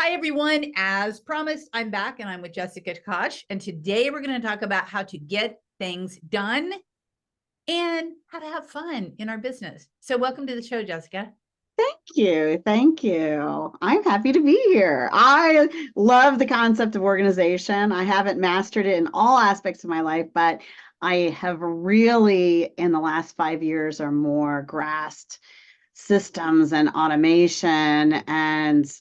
Hi, everyone. As promised, I'm back and I'm with Jessica Koch. And today we're going to talk about how to get things done and how to have fun in our business. So welcome to the show, Jessica. Thank you. Thank you. I'm happy to be here. I love the concept of organization. I haven't mastered it in all aspects of my life, but I have really, in the last 5 years or more, grasped systems and automation and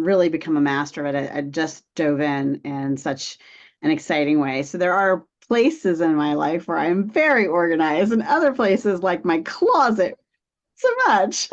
really become a master of it. I just dove in such an exciting way. So there are places in my life where I'm very organized and other places like my closet, so much.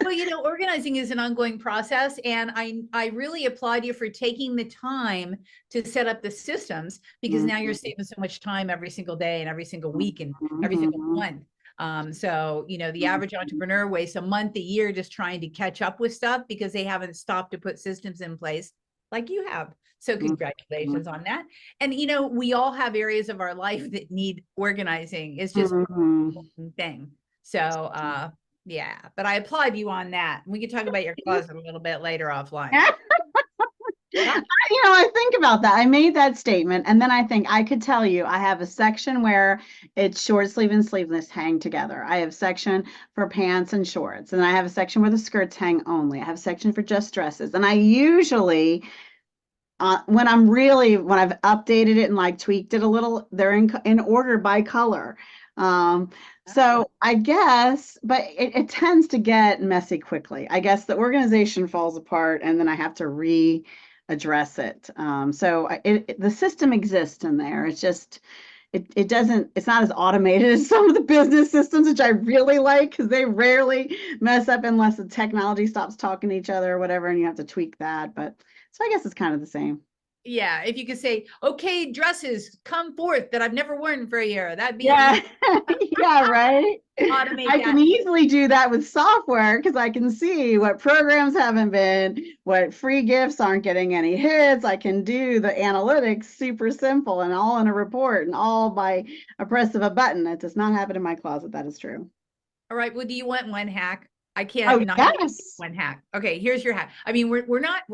Well, organizing is an ongoing process, and I really applaud you for taking the time to set up the systems because now you're saving so much time every single day and every single week and every single month. The average entrepreneur wastes a month, a year just trying to catch up with stuff because they haven't stopped to put systems in place like you have. So congratulations on that. And we all have areas of our life that need organizing. It's just one thing. So yeah, but I applaud you on that. We can talk about your closet a little bit later offline. I think about that. I made that statement, and then I think I could tell you I have a section where it's short sleeve and sleeveless hang together. I have a section for pants and shorts, and I have a section where the skirts hang only. I have a section for just dresses, and I usually when I've updated it and like tweaked it a little, they're in order by color. So I guess, but it tends to get messy quickly. I guess the organization falls apart and then I have to readdress it. The system exists in there. It's just, it's not as automated as some of the business systems, which I really like because they rarely mess up unless the technology stops talking to each other or whatever, and you have to tweak that. But so I guess it's kind of the same. Yeah, if you could say, okay, dresses come forth that I've never worn for a year, that'd be Yeah, easy. yeah, right. Automate I that. can easily do that with software because I can see what programs haven't been, what free gifts aren't getting any hits. I can do the analytics super simple and all in a report and all by a press of a button. It does not happen in my closet. That is true. All right. Well, do you want one hack? I can't Oh, not yes. one hack. Okay, here's your hack. I mean, we're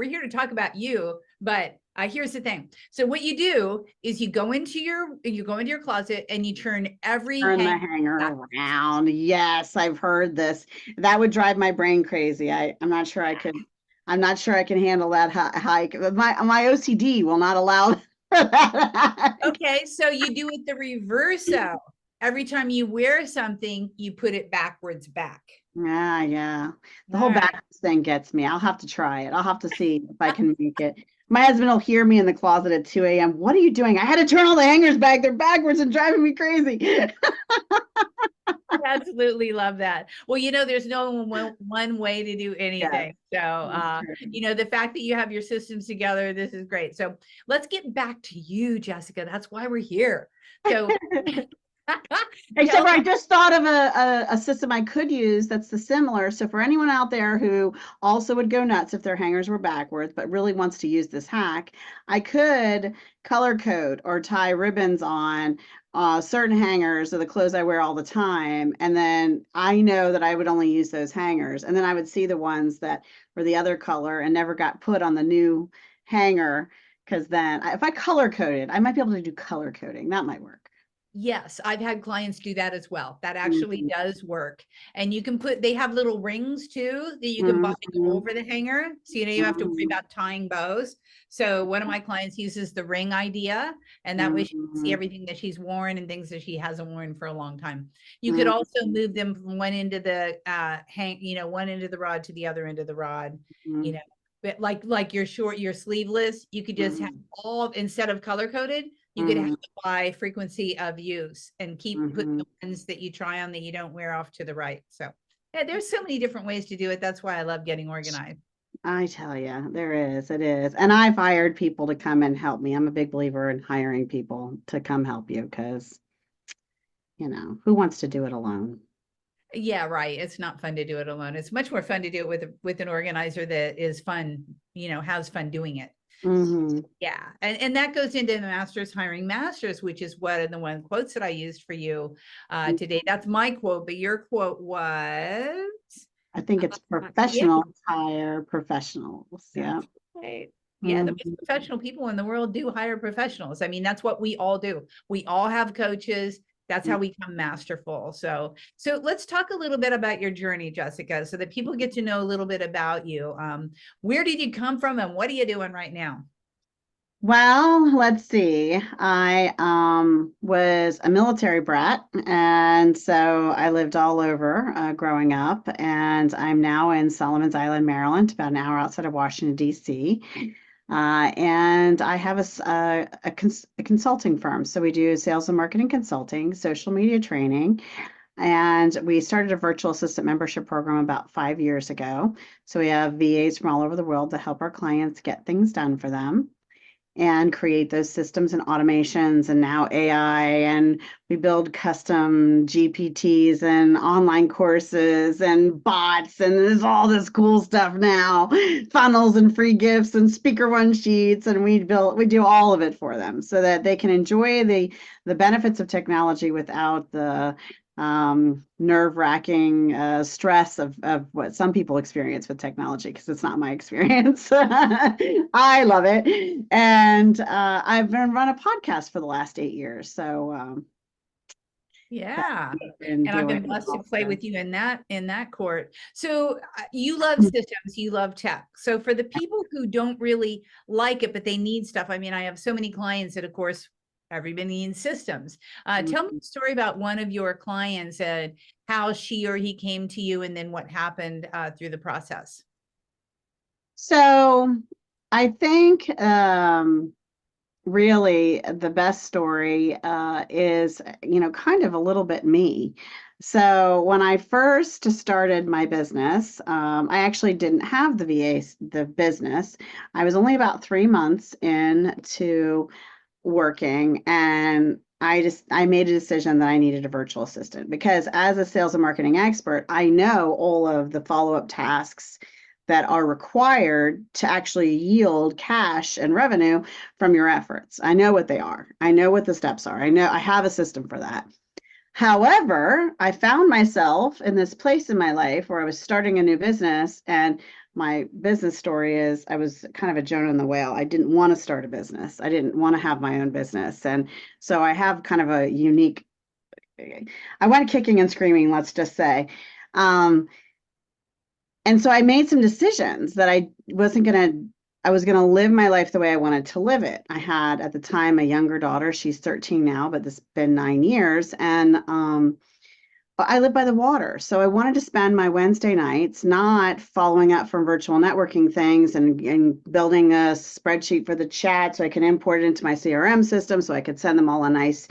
here to talk about you, but here's the thing. So what you do is you go into your closet and you turn every Turn the hanger hanger back. around. Yes, I've heard this. That would drive my brain crazy. I'm not sure I could. I'm not sure I can handle that hike. My OCD will not allow for that. Okay, so you do it the reverse though. Every time you wear something, you put it backwards back. Yeah, yeah. The All whole right. backwards thing gets me. I'll have to try it. I'll have to see if I can make it. My husband will hear me in the closet at 2 a.m. What are you doing? I had to turn all the hangers back. They're backwards and driving me crazy. I absolutely love that. Well, there's no one way to do Yes, anything. So, that's true. the fact that you have your systems together, this is great. So let's get back to you, Jessica. That's why we're here. So Except tell for me. I just thought of a system I could use that's the similar. So for anyone out there who also would go nuts if their hangers were backwards, but really wants to use this hack, I could color code or tie ribbons on certain hangers of the clothes I wear all the time. And then I know that I would only use those hangers. And then I would see the ones that were the other color and never got put on the new hanger. Because then if I color coded, I might be able to do color coding. That might work. Yes, I've had clients do that as well. That actually Mhm. does work. And they have little rings too that you can buy to go Mhm. over the hanger. So, you have to worry Mhm. about tying bows. So one of my clients uses the ring idea, and that way she can see Mhm. everything that she's worn and things that she hasn't worn for a long time. You could also Mhm. move them from one end of the one end of the rod to the other end of the rod, you Mhm. know. But like your sleeveless, you could just have Mhm. all instead of color coded, you could have Mhm. by frequency of use and put Mhm. the ones that you try on that you don't wear off to the right. So yeah, there's so many different ways to do it. That's why I love getting organized. I tell you, there is, it is. And I've hired people to come and help me. I'm a big believer in hiring people to come help you because, who wants to do it alone? Yeah, right. It's not fun to do it alone. It's much more fun to do it with an organizer that is fun, has fun doing it. Hmm. Yeah. And that goes into the masters hiring masters, which is one of the one quotes that I used for you today. That's my quote, but your quote was I think it's Yeah, professional hire professionals. Yeah. that's right. Yeah, the most Mhm. professional people in the world do hire professionals. I mean, that's what we all do. We all have coaches. That's how we become masterful. So let's talk a little bit about your journey, Jessica, so that people get to know a little bit about you. Where did you come from, and what are you doing right now? Well, let's see. I was a military brat, and so I lived all over growing up, and I'm now in Solomon's Island, Maryland, about an hour outside of Washington, D.C. And I have a consulting firm. So we do sales and marketing consulting, social media training, and we started a virtual assistant membership program about 5 years ago. So we have VAs from all over the world to help our clients get things done for them and create those systems and automations, and now AI, and we build custom GPTs and online courses and bots, and there's all this cool stuff now, funnels and free gifts and speaker one sheets, and we do all of it for them so that they can enjoy the benefits of technology without the nerve-wracking stress of what some people experience with technology, because it's not my experience. I love it. And I've been run a podcast for the last 8 years. So that's Yeah. what I've been And I've been doing blessed to play also. with you in that court. So you love systems, you love tech. So for the people who don't really like it, but they need stuff. I mean, I have so many clients that, of course, everybody needs systems. Tell me a story about one of your clients and how she or he came to you, and then what happened through the process. So I think really the best story is, kind of a little bit me. So when I first started my business, I actually didn't have the business. I was only about 3 months into working, and I made a decision that I needed a virtual assistant, because as a sales and marketing expert, I know all of the follow-up tasks that are required to actually yield cash and revenue from your efforts. I know what they are. I know what the steps are. I know I have a system for that. However, I found myself in this place in my life where I was starting a new business, and my business story is I was kind of a Jonah and the whale. I didn't want to start a business. I didn't want to have my own business. And so I have kind of a unique, I went kicking and screaming, let's just say. Um, and so I made some decisions that I was going to live my life the way I wanted to live it. I had at the time a younger daughter. She's 13 now, but this has been 9 years. And I live by the water. So I wanted to spend my Wednesday nights not following up from virtual networking things and building a spreadsheet for the chat so I can import it into my CRM system so I could send them all a nice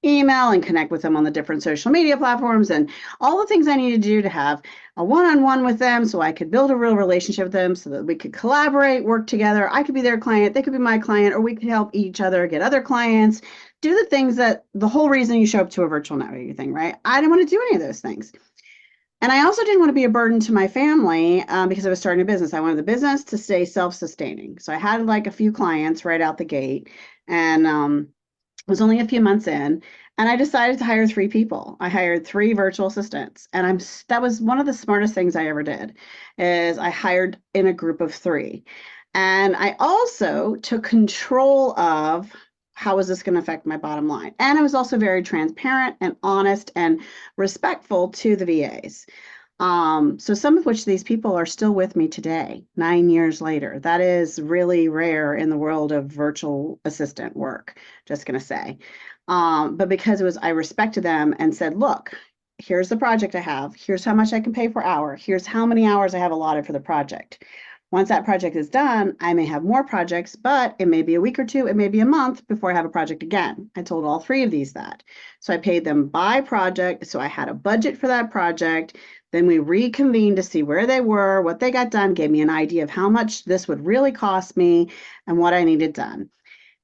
email and connect with them on the different social media platforms and all the things I needed to do to have a one-on-one with them so I could build a real relationship with them so that we could collaborate, work together. I could be their client, they could be my client, or we could help each other get other clients, do the things that the whole reason you show up to a virtual networking thing, right? I didn't want to do any of those things. And I also didn't want to be a burden to my family because I was starting a business. I wanted the business to stay self-sustaining. So I had like a few clients right out the gate, and it was only a few months in, and I decided to hire 3 people. I hired 3 virtual assistants, and that was one of the smartest things I ever did, is I hired in a group of 3. And I also took control of how is this going to affect my bottom line. And I was also very transparent and honest and respectful to the VAs. So some of which these people are still with me today, 9 years later. That is really rare in the world of virtual assistant work, just going to say. But because I respected them and said, look, here's the project I have. Here's how much I can pay per hour. Here's how many hours I have allotted for the project. Once that project is done, I may have more projects, but it may be a week or 2, it may be a month before I have a project again. I told all 3 of these that. So I paid them by project. So I had a budget for that project. Then we reconvened to see where they were, what they got done, gave me an idea of how much this would really cost me and what I needed done.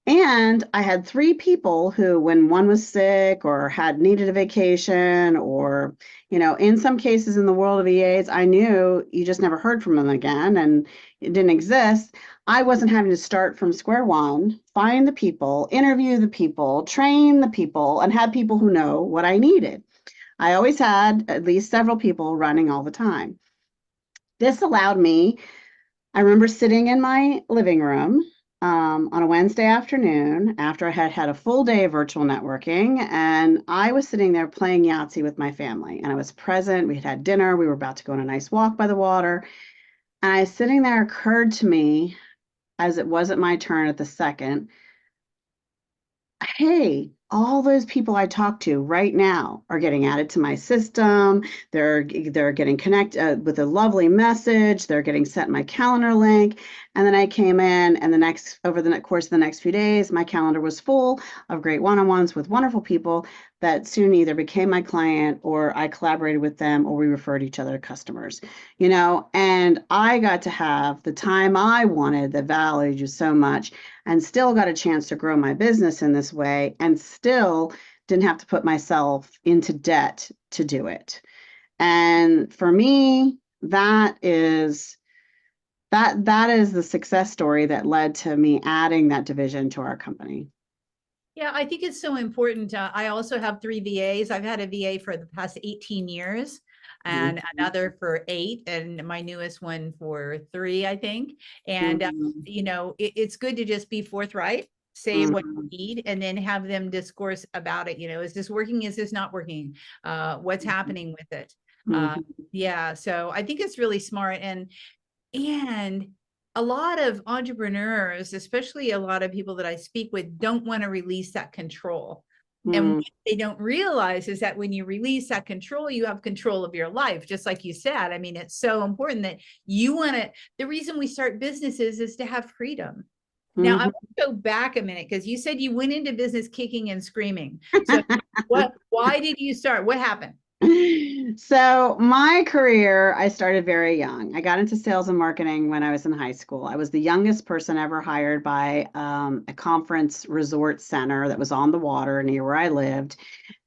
And I had 3 people who, when one was sick or had needed a vacation, or, in some cases in the world of EAs, I knew you just never heard from them again and it didn't exist. I wasn't having to start from square one, find the people, interview the people, train the people, and have people who know what I needed. I always had at least several people running all the time. This allowed me, I remember sitting in my living room on a Wednesday afternoon after I had had a full day of virtual networking, and I was sitting there playing Yahtzee with my family, and I was present. We had had dinner. We were about to go on a nice walk by the water, and I was sitting there, occurred to me, as it wasn't my turn at the second, hey, all those people I talk to right now are getting added to my system. They're getting connected with a lovely message. They're getting sent my calendar link. And then I came in, and over the course of the next few days, my calendar was full of great one-on-ones with wonderful people that soon either became my client, or I collaborated with them, or we referred each other to customers, and I got to have the time I wanted that valued you so much, and still got a chance to grow my business in this way, and still didn't have to put myself into debt to do it. And for me, that is the success story that led to me adding that division to our company. Yeah, I think it's so important. I also have 3 VAs. I've had a VA for the past 18 years and another for 8, and my newest one for 3, I think. And, it's good to just be forthright, say what you need, and then have them discourse about it. Is this working? Is this not working? What's happening with it? Yeah, so I think it's really smart. And a lot of entrepreneurs, especially a lot of people that I speak with, don't want to release that control. And what they don't realize is that when you release that control, you have control of your life. Just like you said, I mean, it's so important that you want to, the reason we start businesses is to have freedom. Now, I want to go back a minute, because you said you went into business kicking and screaming. So why did you start? What happened? So my career, I started very young. I got into sales and marketing when I was in high school. I was the youngest person ever hired by a conference resort center that was on the water near where I lived.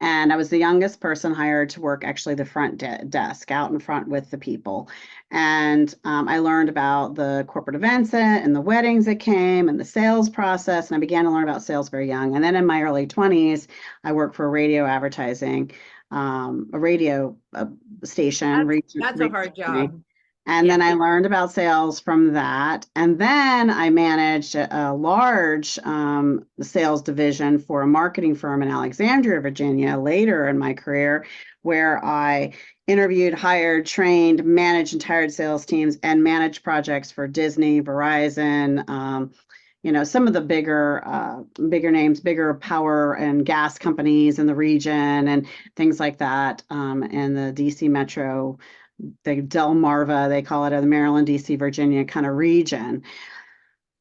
And I was the youngest person hired to work actually the front desk, out in front with the people. And I learned about the corporate events and the weddings that came and the sales process. And I began to learn about sales very young. And then in my early 20s, I worked for radio advertising, a radio station. That's a hard job. And then I learned about sales from that. And then I managed a large sales division for a marketing firm in Alexandria, Virginia, later in my career, where I interviewed, hired, trained, managed entire sales teams, and managed projects for Disney, Verizon, some of the bigger names, bigger power and gas companies in the region and things like that. And the DC Metro, the Delmarva, they call it, or the Maryland, DC, Virginia kind of region.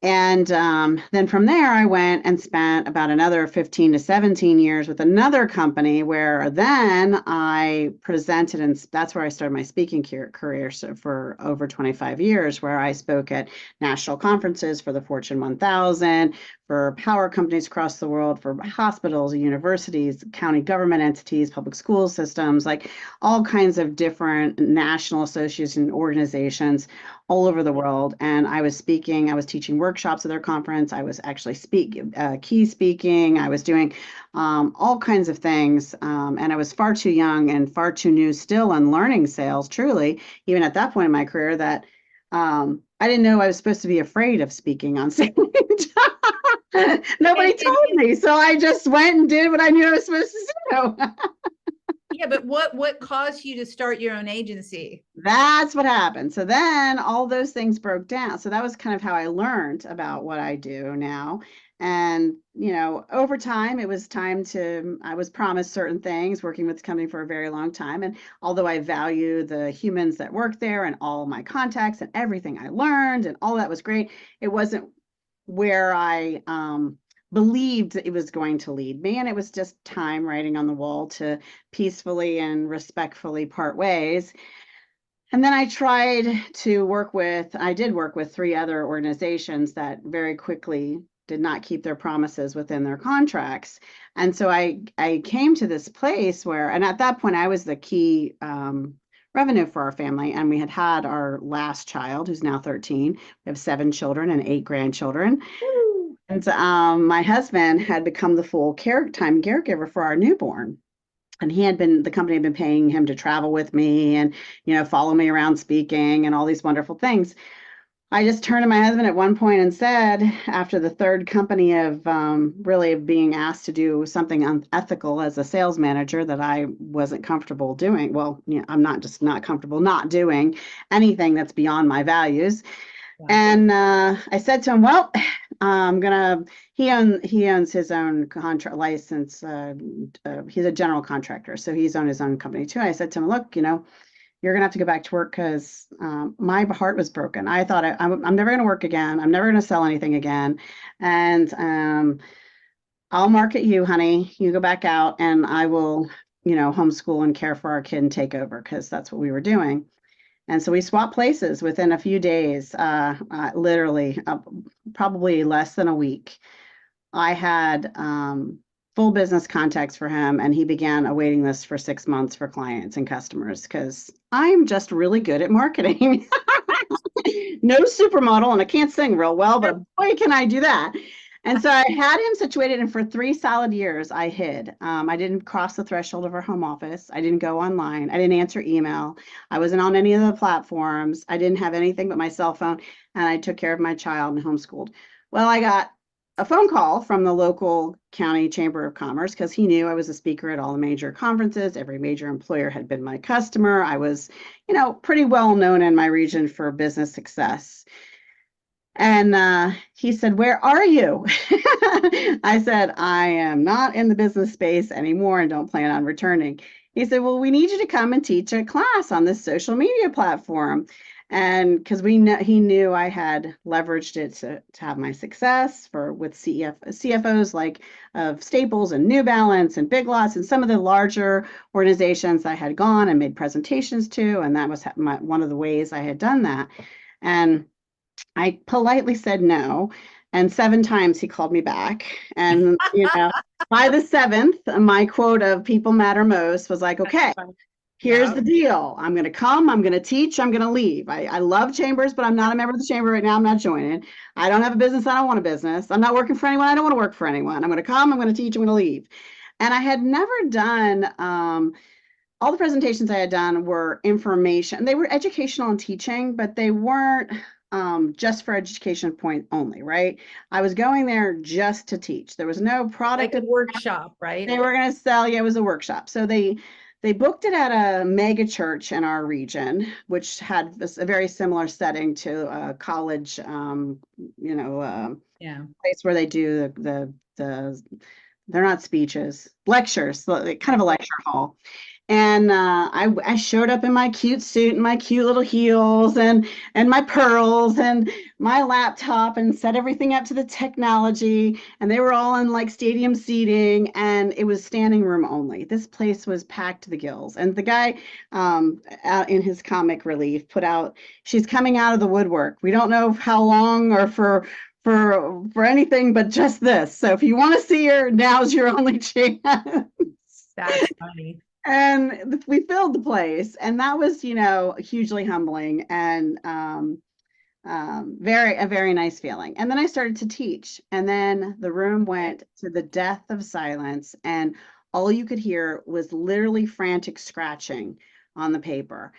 And then from there, I went and spent about another 15 to 17 years with another company, where then I presented, and that's where I started my speaking career. So for over 25 years, where I spoke at national conferences for the Fortune 1000, for power companies across the world, for hospitals, universities, county government entities, public school systems, like all kinds of different national associations and organizations all over the world. And I was teaching workshops at their conference. I was actually key speaking. I was doing all kinds of things. And I was far too young and far too new still on learning sales, truly, even at that point in my career, that I didn't know I was supposed to be afraid of speaking on stage. Nobody told me. So I just went and did what I knew I was supposed to do. Yeah, but what caused you to start your own agency? That's what happened. So then all those things broke down. So that was kind of how I learned about what I do now. And, over time, I was promised certain things working with the company for a very long time. And although I value the humans that work there and all my contacts and everything I learned and all that was great, it wasn't where I believed it was going to lead me. And it was just time writing on the wall to peacefully and respectfully part ways. And then I did work with 3 other organizations that very quickly did not keep their promises within their contracts. And so I came to this place where, and at that point I was the key revenue for our family. And we had our last child, who's now 13. We have 7 children and 8 grandchildren. Woo! And my husband had become the full time caregiver for our newborn. And the company had been paying him to travel with me and, follow me around speaking and all these wonderful things. I just turned to my husband at one point and said, after the third company of really being asked to do something unethical as a sales manager that I wasn't comfortable doing. Well, I'm not just not comfortable not doing anything that's beyond my values. Yeah. And I said to him, well, he owns his own contract license. He's a general contractor, so he's on his own company too. I said to him, look, you're going to have to go back to work because my heart was broken. I thought I'm never going to work again. I'm never going to sell anything again. And I'll market you, honey. You go back out and I will, homeschool and care for our kid and take over because that's what we were doing. And so we swapped places within a few days, literally probably less than a week. I had full business contacts for him, and he began a waiting list for 6 months for clients and customers because I'm just really good at marketing. No supermodel, and I can't sing real well, but boy, can I do that. And so I had him situated, and for 3 solid years, I hid. I didn't cross the threshold of our home office. I didn't go online. I didn't answer email. I wasn't on any of the platforms. I didn't have anything but my cell phone, and I took care of my child and homeschooled. Well, I got a phone call from the local county chamber of commerce because he knew I was a speaker at all the major conferences. Every major employer had been my customer. I was, pretty well known in my region for business success. And he said, where are you? I said, I am not in the business space anymore and don't plan on returning. He said, well, we need you to come and teach a class on this social media platform. And because he knew I had leveraged it to have my success with CFOs like of Staples and New Balance and Big Lots and some of the larger organizations I had gone and made presentations to. And that was one of the ways I had done that. And I politely said no. And 7 times he called me back. And, by the 7th, my quote of people matter most was like, okay, here's the deal. I'm going to come, I'm going to teach, I'm going to leave. I love chambers, but I'm not a member of the chamber right now. I'm not joining. I don't have a business. I don't want a business. I'm not working for anyone. I don't want to work for anyone. I'm going to come, I'm going to teach, I'm going to leave. And I had never done, all the presentations I had done were information. They were educational and teaching, but they weren't just for education point only, right? I was going there just to teach. There was no product. Like a workshop, right? They were going to sell. Yeah, it was a workshop. So they booked it at a mega church in our region, which had a very similar setting to a college, place where they do the they're not speeches, lectures, kind of a lecture hall. And I showed up in my cute suit and my cute little heels and my pearls and my laptop and set everything up to the technology. And they were all in like stadium seating, and it was standing room only. This place was packed to the gills. And the guy out in his comic relief put out, she's coming out of the woodwork. We don't know how long or for anything but just this. So if you want to see her, now's your only chance. That's funny. And we filled the place, and that was, hugely humbling and a very nice feeling. And then I started to teach, and then the room went to the death of silence, and all you could hear was literally frantic scratching on the paper.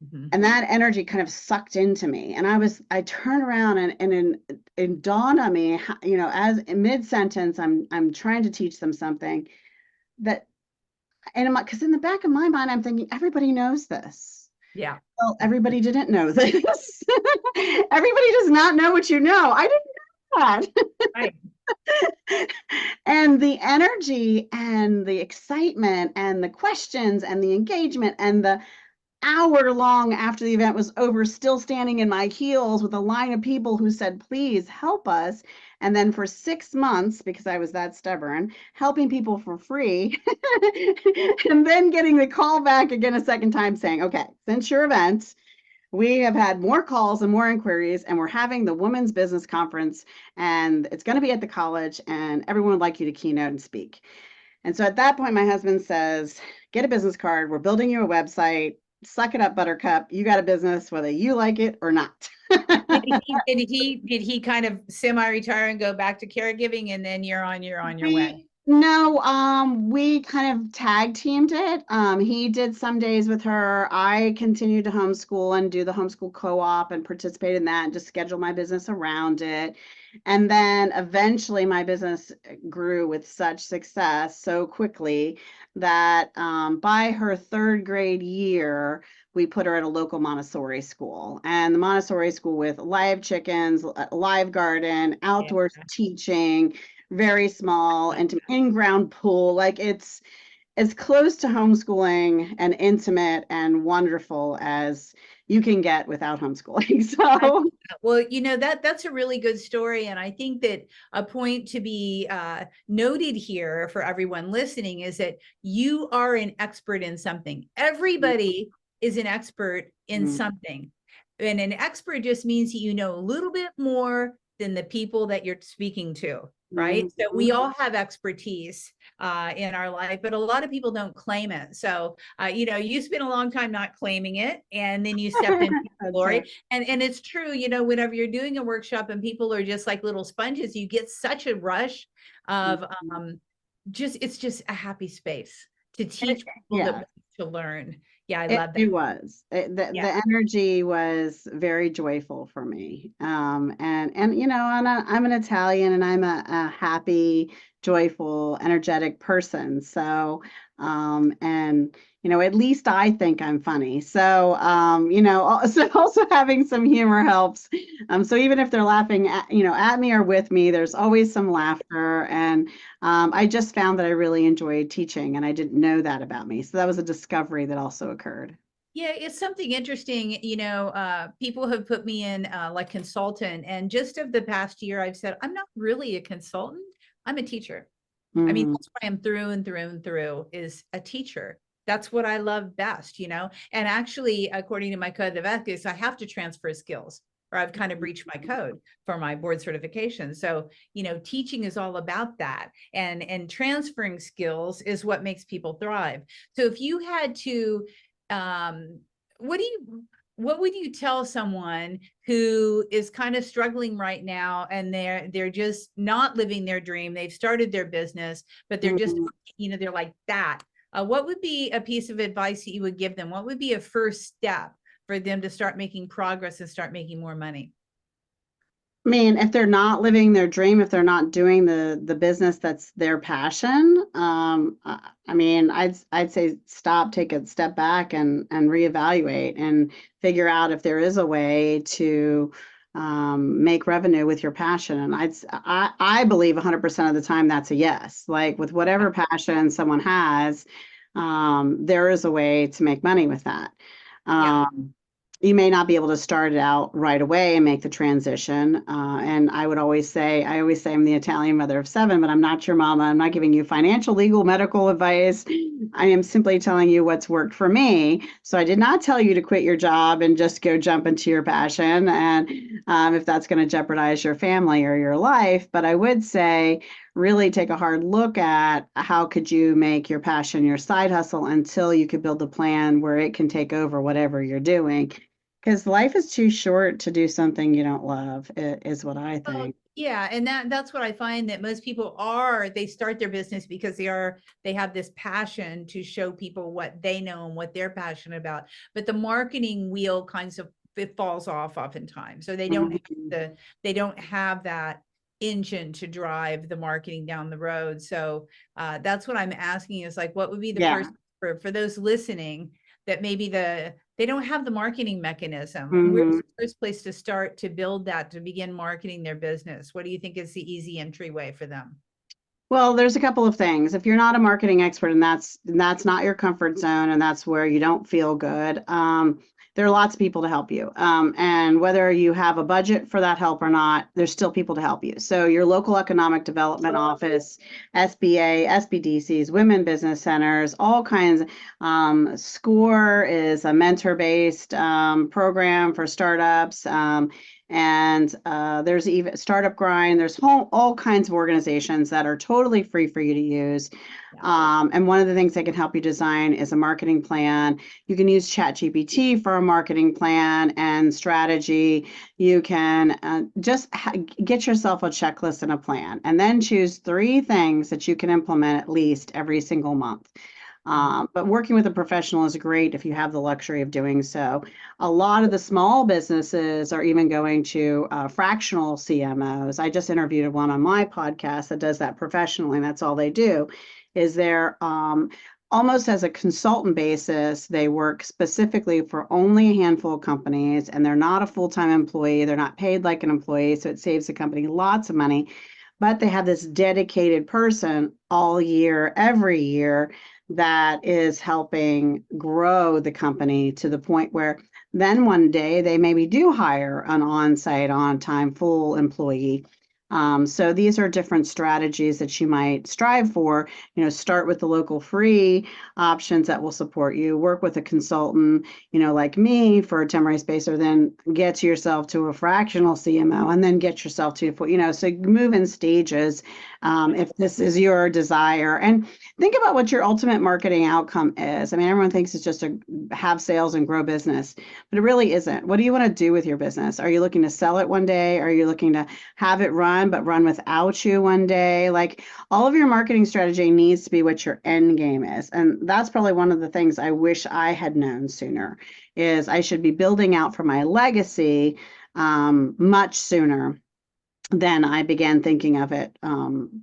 Mm-hmm. And that energy kind of sucked into me. And I turned around and it dawned on me, as in mid-sentence, I'm trying to teach them something that. And because in the back of my mind, I'm thinking, everybody knows this. Yeah. Well, everybody didn't know this. Everybody does not know what you know. I didn't know that. Right. And the energy and the excitement and the questions and the engagement and the hour long after the event was over, still standing in my heels with a line of people who said, please help us. And then for 6 months, because I was that stubborn, helping people for free. And then getting the call back again a second time saying, okay, since your event, we have had more calls and more inquiries, and we're having the Women's Business Conference, and it's going to be at the college, and everyone would like you to keynote and speak. And so at that point, my husband says, get a business card. We're building you a website. Suck it up, Buttercup. You got a business, whether you like it or not. Did he kind of semi-retire and go back to caregiving, and then you're on your way? No, we kind of tag teamed it. He did some days with her. I continued to homeschool and do the homeschool co-op and participate in that and just schedule my business around it. And then eventually my business grew with such success so quickly that by her third grade year, we put her at a local Montessori school. And the Montessori school with live chickens, live garden, Yeah. outdoors teaching, very small and in-ground pool. Like it's as close to homeschooling and intimate and wonderful as you can get without homeschooling. So Well, that's a really good story. And I think that a point to be noted here for everyone listening is that you are an expert in something. Everybody is an expert in something. And an expert just means that you know a little bit more than the people that you're speaking to, right? So we all have expertise in our life, but a lot of people don't claim it. So, you spend a long time not claiming it, and then you step into glory. right. And it's true, whenever you're doing a workshop and people are just like little sponges, you get such a rush of it's just a happy space to teach people Yeah. that to learn. Yeah, I It, love that. it was Yeah. the energy was very joyful for me. And I'm an Italian and I'm a happy, joyful, energetic person. So and at least I think I'm funny. So so also having some humor helps. So even if they're laughing at me or with me, there's always some laughter. And I just found that I really enjoyed teaching, and I didn't know that about me. So that was a discovery that also occurred. Yeah, it's something interesting. People have put me in like consultant, and just of the past year, I've said, I'm not really a consultant. I'm a teacher. I mean, Mhm. that's what I am through and through and through is a teacher. That's what I love best. And actually, according to my code of ethics, I have to transfer skills, or I've kind of breached my code for my board certification. So, teaching is all about that. And transferring skills is what makes people thrive. So if you had to, um, what do you what would you tell someone who is kind of struggling right now, and they're just not living their dream? They've started their business, but they're just, Mhm. they're like that. What would be a piece of advice that you would give them? What would be a first step for them to start making progress and start making more money? I mean, if they're not living their dream, if they're not doing the business that's their passion, I mean, I'd say stop, take a step back, and reevaluate and figure out if there is a way to make revenue with your passion. And I believe 100% of the time that's a yes. Like with whatever passion someone has, there is a way to make money with that. Yeah. You may not be able to start it out right away and make the transition. And I always say I'm the Italian mother of seven, but I'm not your mama. I'm not giving you financial, legal, medical advice. I am simply telling you what's worked for me. So I did not tell you to quit your job and just go jump into your passion. And if that's going to jeopardize your family or your life, but I would say, really take a hard look at how could you make your passion your side hustle until you could build a plan where it can take over whatever you're doing, because life is too short to do something you don't love, is what I Well, think. yeah, and that's what I find, that most people they start their business because they have this passion to show people what they know and what they're passionate about. But the marketing wheel kinds of it falls off oftentimes. So Mhm. they don't have that engine to drive the marketing down the road. So that's what I'm asking is like, what would be the Yeah. first for those listening that maybe they don't have the marketing mechanism? Where's Mhm. the first place to start to build that, to begin marketing their business? What do you think is the easy entryway for them? Well, there's a couple of things. If you're not a marketing expert and that's not your comfort zone and that's where you don't feel good, there are lots of people to help you. And whether you have a budget for that help or not, there's still people to help you. So your local economic development office, SBA, SBDCs, women business centers, all kinds. SCORE is a mentor-based program for startups. And there's even Startup Grind. There's all kinds of organizations that are totally free for you to use. And one of the things that can help you design is a marketing plan. You can use ChatGPT for a marketing plan and strategy. You can just get yourself a checklist and a plan, and then choose 3 things that you can implement at least every single month. But working with a professional is great if you have the luxury of doing so. A lot of the small businesses are even going to fractional CMOs. I just interviewed one on my podcast that does that professionally, and that's all they do. Is they're almost as a consultant basis. They work specifically for only a handful of companies, and they're not a full-time employee. They're not paid like an employee, so it saves the company lots of money. But they have this dedicated person all year, every year, that is helping grow the company to the point where then one day they maybe do hire an on-site, on-time, full employee. So these are different strategies that you might strive for. Start with the local free options that will support you. Work with a consultant, like me, for a temporary space, or then get to yourself to a fractional CMO, and then get yourself to, so move in stages if this is your desire. And think about what your ultimate marketing outcome is. I mean, everyone thinks it's just to have sales and grow business, but it really isn't. What do you want to do with your business? Are you looking to sell it one day? Are you looking to have it run, but run without you one day? Like, all of your marketing strategy needs to be what your end game is. And that's probably one of the things I wish I had known sooner, is I should be building out for my legacy much sooner than I began thinking of it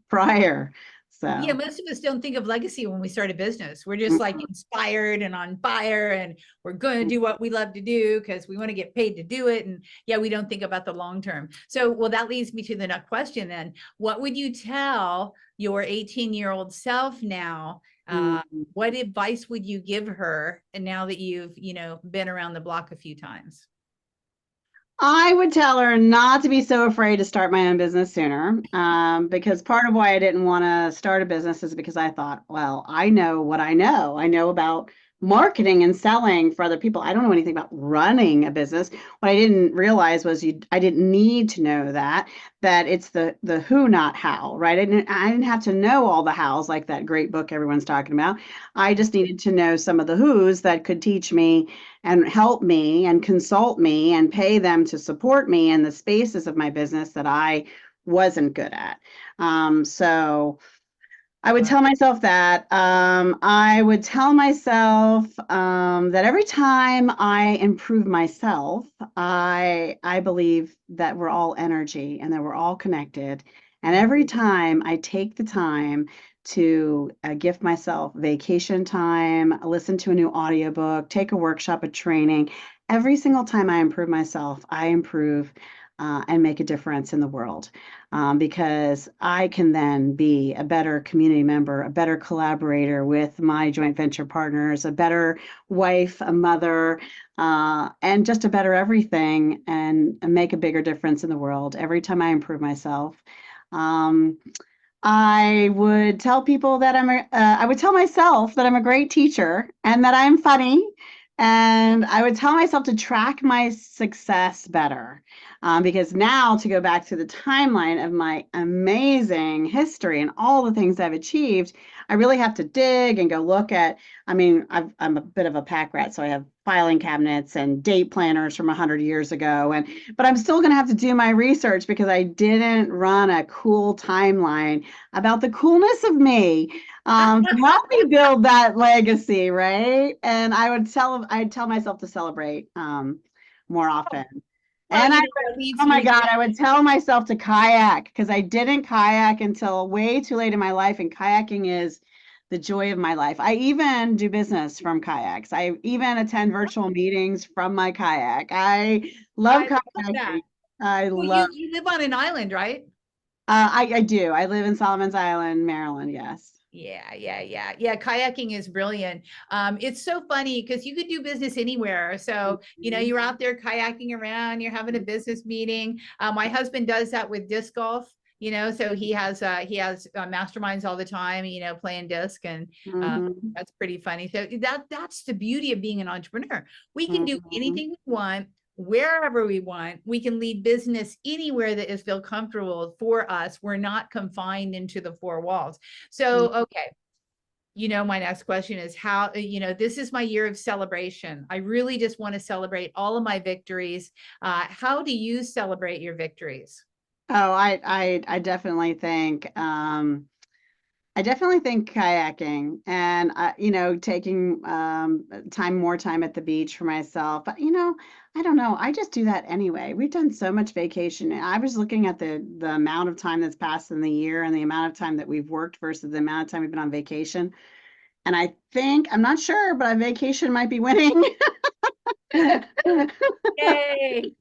prior. So yeah, most of us don't think of legacy when we start a business. We're just like inspired and on fire, and we're going to do what we love to do because we want to get paid to do it. And yeah, we don't think about the long term. So, well, that leads me to the next question then. What would you tell your 18-year-old self now? What advice would you give her? And now that you've, been around the block a few times? I would tell her not to be so afraid to start my own business sooner, because part of why I didn't want to start a business is because I thought, well, I know what I know. I know about marketing and selling for other people. I don't know anything about running a business. What I didn't realize was I didn't need to know that it's the who, not how, right? I didn't have to know all the hows, like that great book everyone's talking about. I just needed to know some of the who's that could teach me and help me and consult me and pay them to support me in the spaces of my business that I wasn't good at. So I would tell myself that. I would tell myself that every time I improve myself, I believe that we're all energy and that we're all connected. And every time I take the time to gift myself vacation time, listen to a new audiobook, take a workshop, a training, every single time I improve myself, I improve and make a difference in the world. Because I can then be a better community member, a better collaborator with my joint venture partners, a better wife, a mother, and just a better everything, and make a bigger difference in the world every time I improve myself. I would tell people that I would tell myself that I'm a great teacher and that I'm funny. And I would tell myself to track my success better. Because now, to go back to the timeline of my amazing history and all the things I've achieved, I really have to dig and go look at. I mean, I'm a bit of a pack rat, so I have filing cabinets and date planners from 100 years ago. But I'm still going to have to do my research because I didn't run a cool timeline about the coolness of me to help me build that legacy, right? And I'd tell myself to celebrate more often. Well, And leads oh my me God, I would tell myself to kayak, because I didn't kayak until way too late in my life, and kayaking is the joy of my life. I even do business from kayaks. I even attend virtual meetings from my kayak. I love I love that. kayaking. I Well, love. you live on an island, right? I do. I live in Solomon's Island, Maryland. Yes. Yeah. Kayaking is brilliant. It's so funny because you could do business anywhere. So, you're out there kayaking around, you're having a business meeting. My husband does that with disc golf, so he has masterminds all the time, playing disc, and Mhm. that's pretty funny. So that's the beauty of being an entrepreneur. We can do Mhm. anything we want wherever we want. We can lead business anywhere that is feel comfortable for us. We're not confined into the four walls. So, okay. My next question is how, this is my year of celebration. I really just want to celebrate all of my victories. How do you celebrate your victories? Oh, I definitely think kayaking and taking more time at the beach for myself. But I don't know. I just do that anyway. We've done so much vacation. I was looking at the amount of time that's passed in the year and the amount of time that we've worked versus the amount of time we've been on vacation. And I think, I'm not sure, but on vacation might be winning. Yay!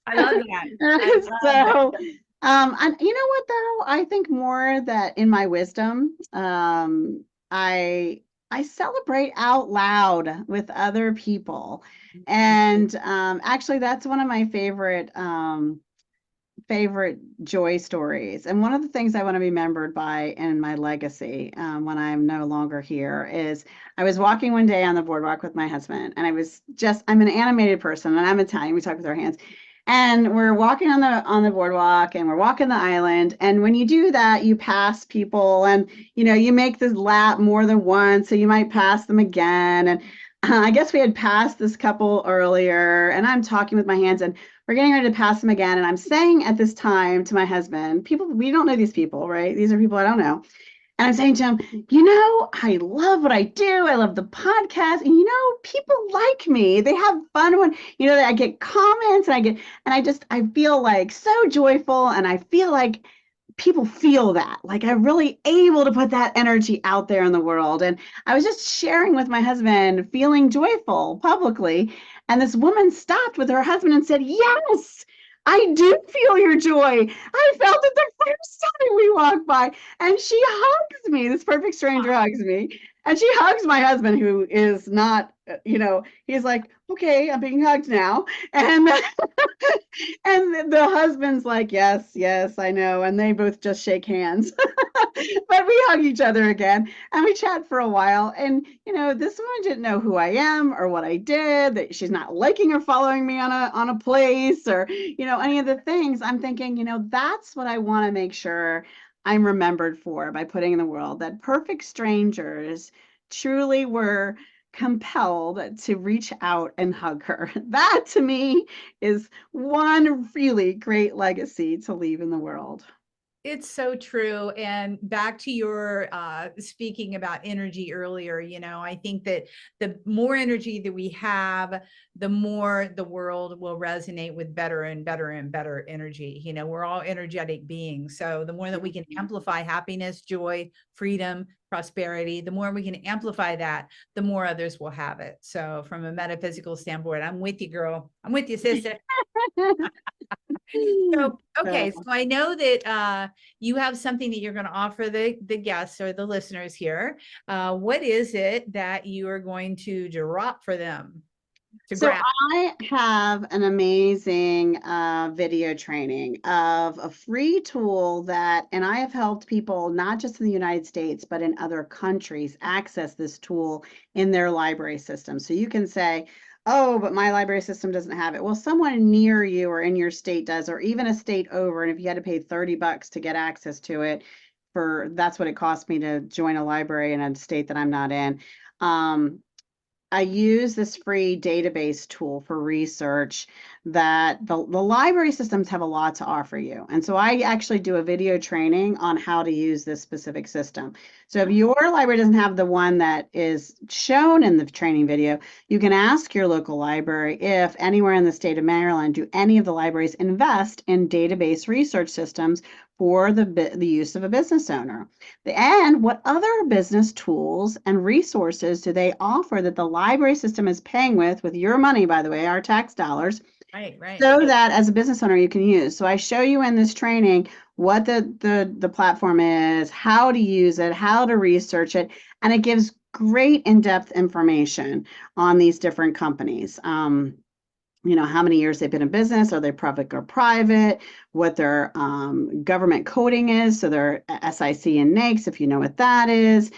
I love that. I love So, that. and you know what though? I think more that in my wisdom, I celebrate out loud with other people. And actually that's one of my favorite joy stories. And one of the things I want to be remembered by in my legacy when I'm no longer here is I was walking one day on the boardwalk with my husband, and I'm an animated person and I'm Italian. We talk with our hands. And we're walking on the boardwalk and we're walking the island. And when you do that, you pass people and you make this lap more than once. So you might pass them again. And I guess we had passed this couple earlier, and I'm talking with my hands and we're getting ready to pass them again. And I'm saying at this time to my husband, we don't know these people, right? These are people I don't know. And I'm saying to him, I love what I do. I love the podcast. And, people like me. They have fun when, I get comments and I feel like so joyful. And I feel like people feel that, like I'm really able to put that energy out there in the world. And I was just sharing with my husband, feeling joyful publicly. And this woman stopped with her husband and said, yes, I do feel your joy. I felt it the first time we walked by. And she hugs me. This perfect stranger hugs me. And she hugs my husband, who is not, he's like, okay, I'm being hugged now. And and the husband's like, yes, yes, I know. And they both just shake hands. But we hug each other again and we chat for a while. And, this woman didn't know who I am or what I did, that she's not liking or following me on a place or, any of the things. I'm thinking, that's what I want to make sure I'm remembered for by putting in the world, that perfect strangers truly were compelled to reach out and hug her. That to me is one really great legacy to leave in the world. It's so true. And back to your speaking about energy earlier, I think that the more energy that we have, the more the world will resonate with better and better and better energy. We're all energetic beings. So the more that we can amplify happiness, joy, freedom, prosperity, the more we can amplify that, the more others will have it. So from a metaphysical standpoint, I'm with you, girl. I'm with you, sister. So, okay, so I know that you have something that you're going to offer the guests or the listeners here. What is it that you are going to drop for them to So grab? I have an amazing video training of a free tool and I have helped people not just in the United States, but in other countries access this tool in their library system. So you can say, oh, but my library system doesn't have it. Well, someone near you or in your state does, or even a state over. And if you had to pay $30 to get access to it, that's what it cost me to join a library in a state that I'm not in. I use this free database tool for research that the library systems have a lot to offer you. And so I actually do a video training on how to use this specific system. So if your library doesn't have the one that is shown in the training video, you can ask your local library if anywhere in the state of Maryland, do any of the libraries invest in database research systems for the use of a business owner? And what other business tools and resources do they offer that the library system is paying with your money, by the way, our tax dollars, Right. so that as a business owner you can use. So I show you in this training what the platform is, how to use it, how to research it, and it gives great in-depth information on these different companies. how many years they've been in business, are they public or private, what their government coding is, so their SIC and NAICS, if you know what that is,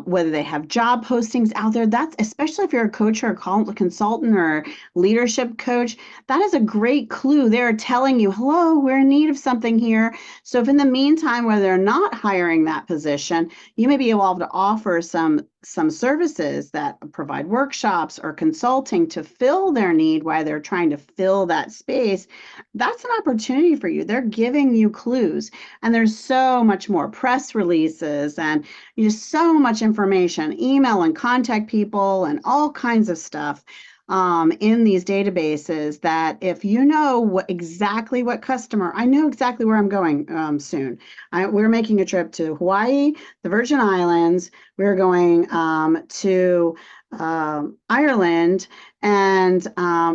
whether they have job postings out there. That's, especially if you're a coach or a consultant or a leadership coach, that is a great clue. They're telling you, hello, we're in need of something here. So if in the meantime, where they're not hiring that position, you may be able to offer some services that provide workshops or consulting to fill their need while they're trying to fill that space. That's an opportunity for you. They're giving you clues, and there's so much more press releases and just so much information, email and contact people and all kinds of stuff in these databases, that if you know exactly what customer, I know exactly where I'm going soon. We're making a trip to Hawaii, the Virgin Islands. We're going to Ireland and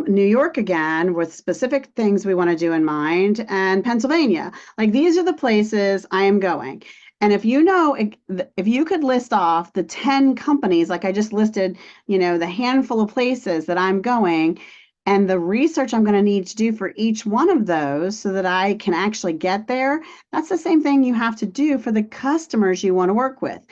New York again, with specific things we want to do in mind, and Pennsylvania. Like, these are the places I am going. And if you could list off the 10 companies, like I just listed, the handful of places that I'm going, and the research I'm going to need to do for each one of those so that I can actually get there, that's the same thing you have to do for the customers you want to work with.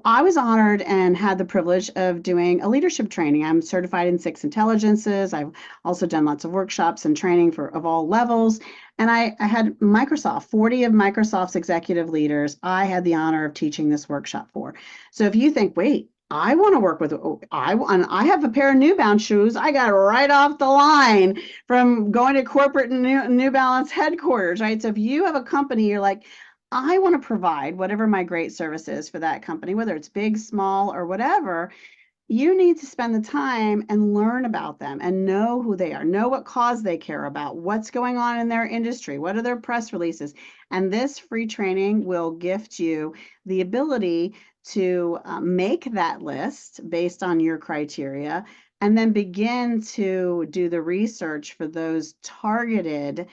I was honored and had the privilege of doing a leadership training. I'm certified in 6 intelligences. I've also done lots of workshops and training of all levels. And I had 40 of Microsoft's executive leaders I had the honor of teaching this workshop for. So if you think, wait, I want to work with, I have a pair of New Balance shoes I got right off the line from going to corporate New Balance headquarters, right? So if you have a company, you're like, I want to provide whatever my great service is for that company, whether it's big, small, or whatever, you need to spend the time and learn about them and know who they are, know what cause they care about, what's going on in their industry, what are their press releases. And this free training will gift you the ability to make that list based on your criteria, and then begin to do the research for those targeted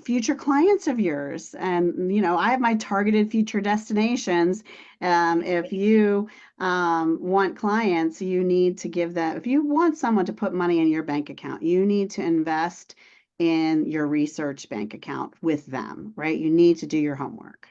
future clients of yours. And I have my targeted future destinations. If you want clients, you need to give them, if you want someone to put money in your bank account, you need to invest in your research bank account with them, right? You need to do your homework.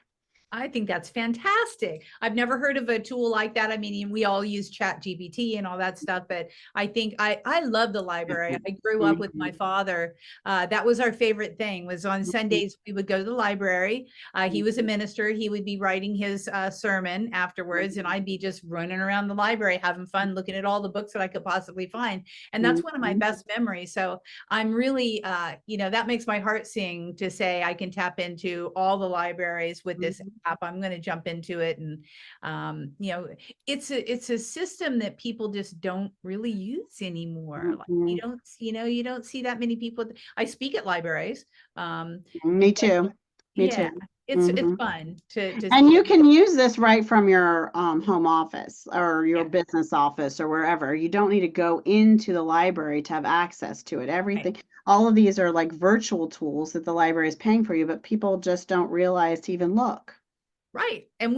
I think that's fantastic. I've never heard of a tool like that. I mean, we all use Chat GPT and all that stuff, but I think I love the library. I grew up with my father. That was our favorite thing, was on Sundays, we would go to the library. He was a minister. He would be writing his sermon afterwards, and I'd be just running around the library, having fun, looking at all the books that I could possibly find. And that's one of my best memories. So I'm really, that makes my heart sing to say I can tap into all the libraries with this app. I'm going to jump into it. And, it's a system that people just don't really use anymore. Like, you don't see that many people. I speak at libraries. Me too. Me Yeah, too. it's fun to And you can use this right from your home office or your business office or wherever. You don't need to go into the library to have access to it. Everything, all of these are like virtual tools that the library is paying for you, but people just don't realize to even look. Right. And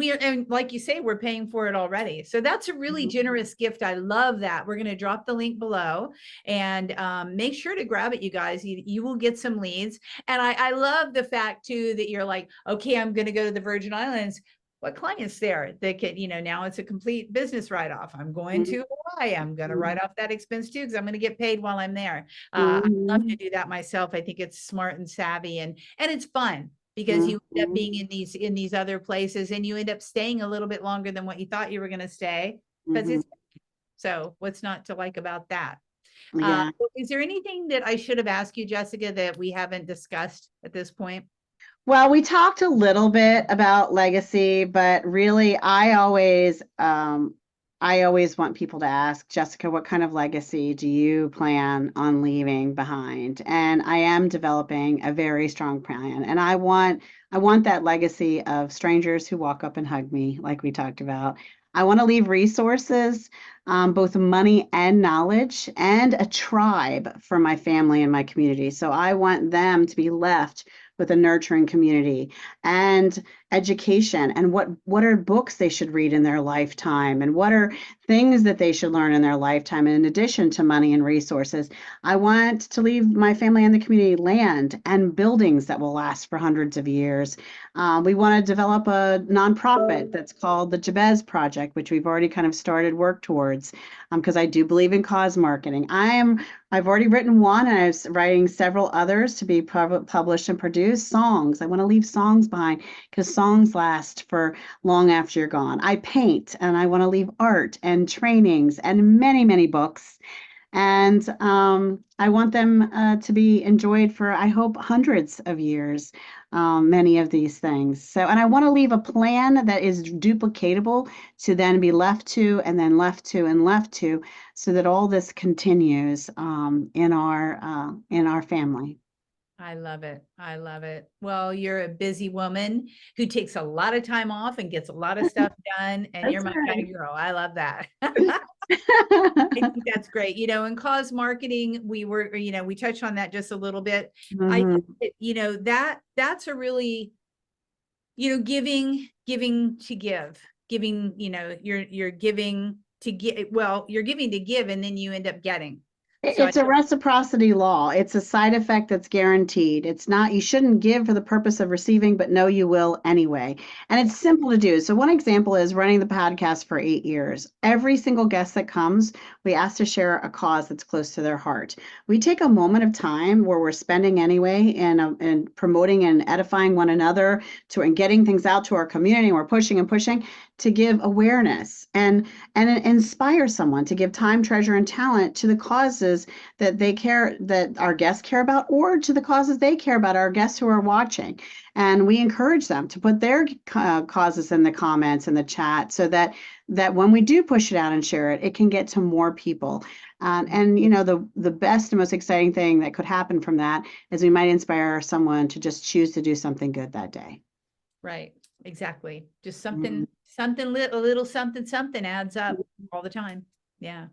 like you say, we're paying for it already. So that's a really generous gift. I love that. We're going to drop the link below, and make sure to grab it, you guys. You will get some leads. And I love the fact too, that you're like, okay, I'm going to go to the Virgin Islands. What clients there that could, now it's a complete business write-off. I'm going to Hawaii. I'm going to write off that expense too, because I'm going to get paid while I'm there. I love to do that myself. I think it's smart and savvy, and it's fun, because you end up being in these other places, and you end up staying a little bit longer than what you thought you were going to stay, because it's, so what's not to like about that? Yeah. Is there anything that I should have asked you, Jessica, that we haven't discussed at this point? Well, we talked a little bit about legacy, but really I always want people to ask, Jessica, what kind of legacy do you plan on leaving behind? And I am developing a very strong plan. And I want that legacy of strangers who walk up and hug me, like we talked about. I want to leave resources, both money and knowledge, and a tribe for my family and my community. So I want them to be left with a nurturing community. And education and what are books they should read in their lifetime and what are things that they should learn in their lifetime in addition to money and resources. I want to leave my family and the community land and buildings that will last for hundreds of years. We want to develop a nonprofit that's called the Jabez Project, which we've already kind of started work towards, because I do believe in cause marketing. I've already written one, and I'm writing several others to be published and produced. Songs. I want to leave songs behind because songs last for long after you're gone. I paint, and I want to leave art and trainings and many, many books. And I want them to be enjoyed for, I hope, hundreds of years, many of these things. So, and I want to leave a plan that is duplicatable to then be left to, and then left to, and left to, so that all this continues in our family. I love it. I love it. Well, you're a busy woman who takes a lot of time off and gets a lot of stuff done, and you're my kind of girl. I love that. I think that's great. In cause marketing, we touched on that just a little bit. I think that, that's a really, giving to give, you're giving to give. Well, you're giving to give, and then you end up getting. It's a reciprocity law. It's a side effect that's guaranteed. It's not, you shouldn't give for the purpose of receiving, but no, you will anyway. And it's simple to do. So one example is running the podcast for 8 years. Every single guest that comes, we ask to share a cause that's close to their heart. We take a moment of time where we're spending anyway in promoting and edifying one another and getting things out to our community. We're pushing and pushing to give awareness and inspire someone to give time, treasure, and talent to the causes that our guests care about, or to the causes they care about, our guests who are watching. And we encourage them to put their causes in the comments in the chat, so that when we do push it out and share it, it can get to more people. And the best and most exciting thing that could happen from that is we might inspire someone to just choose to do something good that day. Right. Exactly. Just something, a little something adds up all the time. Yeah.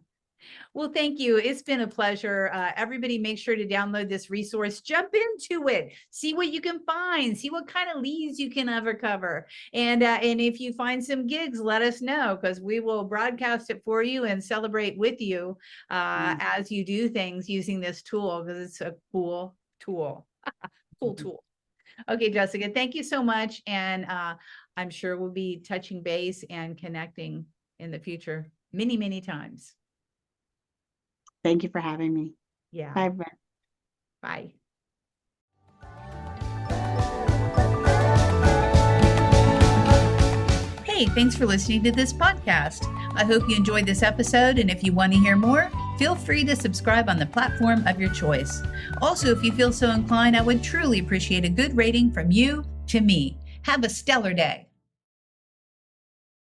Well, thank you. It's been a pleasure. Everybody make sure to download this resource, jump into it, see what you can find, see what kind of leads you can ever cover. And if you find some gigs, let us know, because we will broadcast it for you and celebrate with you as you do things using this tool, because it's a cool tool. Cool tool. Okay, Jessica, thank you so much. And I'm sure we'll be touching base and connecting in the future many, many times. Thank you for having me. Yeah. Bye. Bye. Hey, thanks for listening to this podcast. I hope you enjoyed this episode, and if you want to hear more, feel free to subscribe on the platform of your choice. Also, if you feel so inclined, I would truly appreciate a good rating from you to me. Have a stellar day.